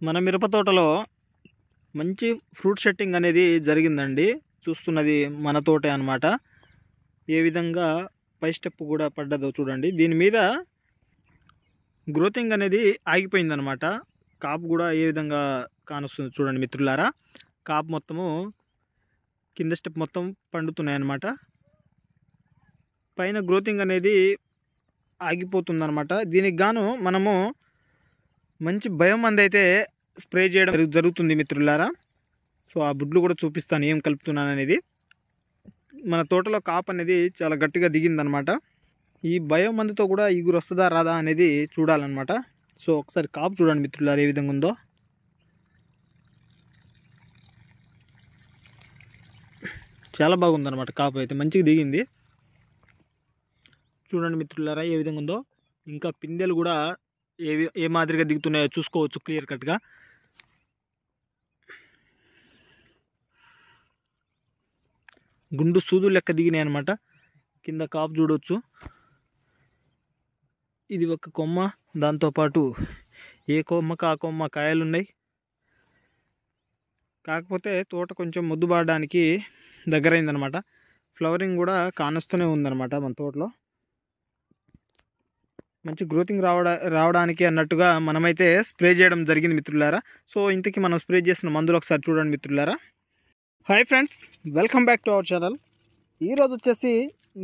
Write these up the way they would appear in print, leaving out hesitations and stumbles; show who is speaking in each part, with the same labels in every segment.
Speaker 1: మన మిరప తోటలో మంచి ఫ్రూట్ సెట్టింగ్ అనేది జరిగిందండి. చూస్తున్నది మన తోటే అన్నమాట. ఏ విధంగా పై స్టెప్ కూడా పడ్డదో చూడండి. దీని మీద గ్రోతింగ్ అనేది ఆగిపోయిందనమాట. కాపు కూడా ఏ విధంగా కానొస్తుంది చూడండి మిత్రులారా. కాపు మొత్తము కింద స్టెప్ మొత్తం పండుతున్నాయన్నమాట. పైన గ్రోతింగ్ అనేది ఆగిపోతుందన్నమాట. దీనికి గాను మనము మంచి బయోమంది అయితే స్ప్రే చేయడం జరుగుతుంది మిత్రులారా. సో ఆ బుడ్లు కూడా చూపిస్తాను ఏం కలుపుతున్నాను అనేది. మన తోటలో కాపు అనేది చాలా గట్టిగా దిగిందనమాట. ఈ బయోమందుతో కూడా ఈగురు వస్తుందా రాదా అనేది చూడాలన్నమాట. సో ఒకసారి కాపు చూడండి మిత్రులారా ఏ విధంగా ఉందో. చాలా బాగుందన్నమాట. కాపు అయితే మంచిగా దిగింది. చూడండి మిత్రులారా ఏ విధంగా ఉందో. ఇంకా పిందెలు కూడా ఏ మాదిరిగా దిగుతున్నాయో చూసుకోవచ్చు క్లియర్ కట్గా. గుండు సూదులు లెక్క దిగినాయి అనమాట. కింద కాపు చూడవచ్చు. ఇది ఒక కొమ్మ, దాంతోపాటు ఏ కొమ్మకు ఆ కొమ్మ కాయలు ఉన్నాయి. కాకపోతే తోట కొంచెం మొద్దుబారడానికి దగ్గరైందనమాట. ఫ్లవరింగ్ కూడా కానొస్తూనే ఉందన్నమాట మన తోటలో. మంచి గ్రోతింగ్ రావడానికి అన్నట్టుగా మనమైతే స్ప్రే చేయడం జరిగింది మిత్రులారా. సో ఇంతకీ మనం స్ప్రే చేసిన మందులు ఒకసారి చూడండి మిత్రులారా. Hi friends, welcome back to our channel. ఈరోజు వచ్చేసి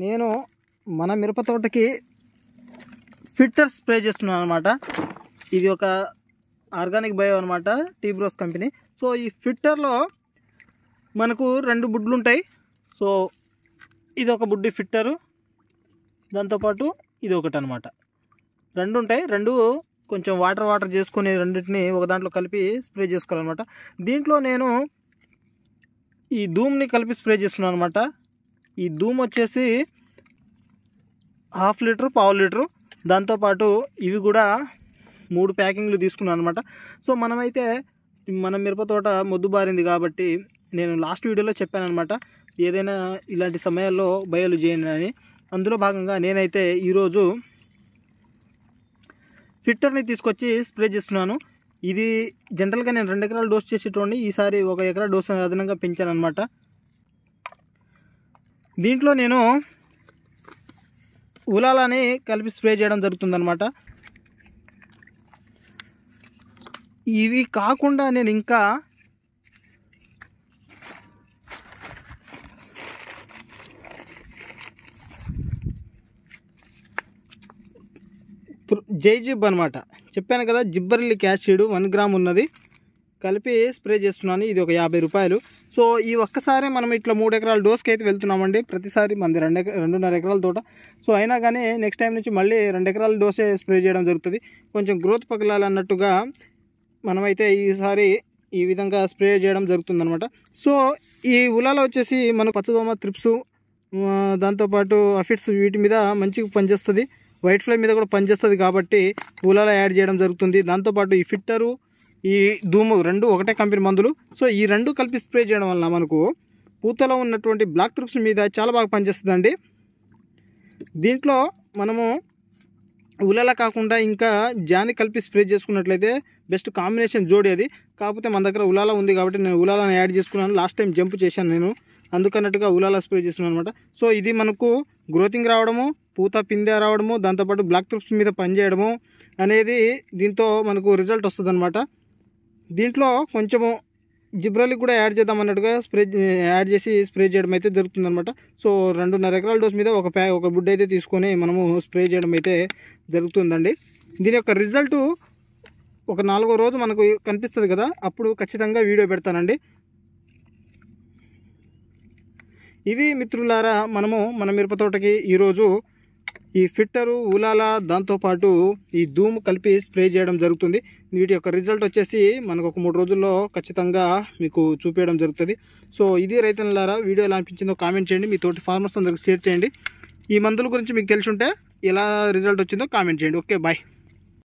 Speaker 1: నేను మన మిరప తోటకి ఫిట్టర్ స్ప్రే చేస్తున్నాను అనమాట. ఇది ఒక ఆర్గానిక్ బయో అనమాట, టీబ్రోస్ కంపెనీ. సో ఈ ఫిట్టర్లో మనకు 2 బుడ్లు ఉంటాయి. సో ఇది ఒక బుడ్డి ఫిట్టరు, దాంతోపాటు ఇది ఒకటి అనమాట. 2 ఉంటాయి. 2 కొంచెం వాటర్ చేసుకుని రెండింటిని ఒక దాంట్లో కలిపి స్ప్రే చేసుకోవాలన్నమాట. దీంట్లో నేను ఈ ధూమ్ని కలిపి స్ప్రే చేస్తున్నాను అనమాట. ఈ ధూమ్ వచ్చేసి 1/2 లీటరు, 1/4 లీటరు. దాంతోపాటు ఇవి కూడా 3 ప్యాకింగ్లు తీసుకున్నాను అనమాట. సో మనమైతే మన మిరప తోట మొద్దుబారింది కాబట్టి నేను లాస్ట్ వీడియోలో చెప్పాను అనమాట, ఏదైనా ఇలాంటి సమయాల్లో బయోలు చేయండి అని. అందులో భాగంగా నేనైతే ఈరోజు ఫిట్టర్ని తీసుకొచ్చి స్ప్రే చేస్తున్నాను. ఇది జనరల్గా నేను 2 ఎకరాలు డోస్ చేసేటోండి. ఈసారి 1 ఎకరా డోస్ అదనంగా పెంచాను అనమాట. దీంట్లో నేను ఉలాలని కలిపి స్ప్రే చేయడం జరుగుతుందన్నమాట. ఇవి కాకుండా నేను ఇంకా జైజిబ్ అనమాట, చెప్పాను కదా, జిబ్బరిలిక్ యాసిడ్ 1 గ్రామ్ ఉన్నది కలిపి స్ప్రే చేస్తున్నాను. ఇది ఒక 50 రూపాయలు. సో ఈ ఒక్కసారి మనం ఇట్లా 3 ఎకరాల డోస్కి అయితే వెళ్తున్నామండి. ప్రతిసారి మనది 2.5 ఎకరాల తోట. సో అయినా కానీ నెక్స్ట్ టైం నుంచి మళ్ళీ 2 ఎకరాల డోసే స్ప్రే చేయడం జరుగుతుంది. కొంచెం గ్రోత్ పగలాలన్నట్టుగా మనమైతే ఈసారి ఈ విధంగా స్ప్రే చేయడం జరుగుతుందన్నమాట. సో ఈ ఉలాలో వచ్చేసి మనకు పచ్చదోమ, త్రిప్స్, దాంతోపాటు అఫిడ్స్ వీటి మీద మంచిగా పనిచేస్తుంది. వైట్ ఫ్లై మీద కూడా పనిచేస్తుంది కాబట్టి ఉలాలో యాడ్ చేయడం జరుగుతుంది. దాంతోపాటు ఈ ఫిట్టరు, ఈ ధూము 2 ఒకటే కంపెనీ మందులు. సో ఈ 2 కలిపి స్ప్రే చేయడం వలన మనకు పూతలో ఉన్నటువంటి బ్లాక్ త్రిప్స్ మీద చాలా బాగా పనిచేస్తుందండి. దీంట్లో మనము ఉలాల కాకుండా ఇంకా జాని కలిపి స్ప్రే చేసుకున్నట్లయితే బెస్ట్ కాంబినేషన్ జోడి అది. కాకపోతే మన దగ్గర ఉలాల ఉంది కాబట్టి నేను ఉలాలను యాడ్ చేసుకున్నాను. లాస్ట్ టైం జంప్ చేశాను నేను, అందుకన్నట్టుగా ఉలాల స్ప్రే చేస్తున్నాను అనమాట. సో ఇది మనకు గ్రోతింగ్ రావడము, పూత పిందె రావడము, దాంతోపాటు బ్లాక్ త్రిప్స్ మీద పనిచేయడము అనేది దీంతో మనకు రిజల్ట్ వస్తుంది అనమాట. దీంట్లో కొంచెము జిబ్రలిక్ కూడా యాడ్ చేద్దాం అన్నట్టుగా యాడ్ చేసి స్ప్రే చేయడం అయితే జరుగుతుందన్నమాట. సో 2.5 ఎకరాల డోస్ మీద ఒక బుడ్డ అయితే తీసుకొని మనము స్ప్రే చేయడం అయితే జరుగుతుందండి. దీని యొక్క రిజల్ట్ ఒక 4వ రోజు మనకు కనిపిస్తుంది కదా, అప్పుడు ఖచ్చితంగా వీడియో పెడతానండి. ఇది మిత్రులారా మనము మన మిరప తోటకి ఈరోజు ఈ ఫిట్టరు, ఉలాల, దాంతోపాటు ఈ ధూమ్ కలిపి స్ప్రే చేయడం జరుగుతుంది. వీటి యొక్క రిజల్ట్ వచ్చేసి మనకు ఒక 3 రోజుల్లో ఖచ్చితంగా మీకు చూపించడం జరుగుతుంది. సో ఇది రైతులారా, వీడియో ఎలా అనిపించిందో కామెంట్ చేయండి. మీ తోటి ఫార్మర్స్ అందరికి షేర్ చేయండి. ఈ మందుల గురించి మీకు తెలిసి ఉంటే ఎలా రిజల్ట్ వచ్చిందో కామెంట్ చేయండి. Okay, bye.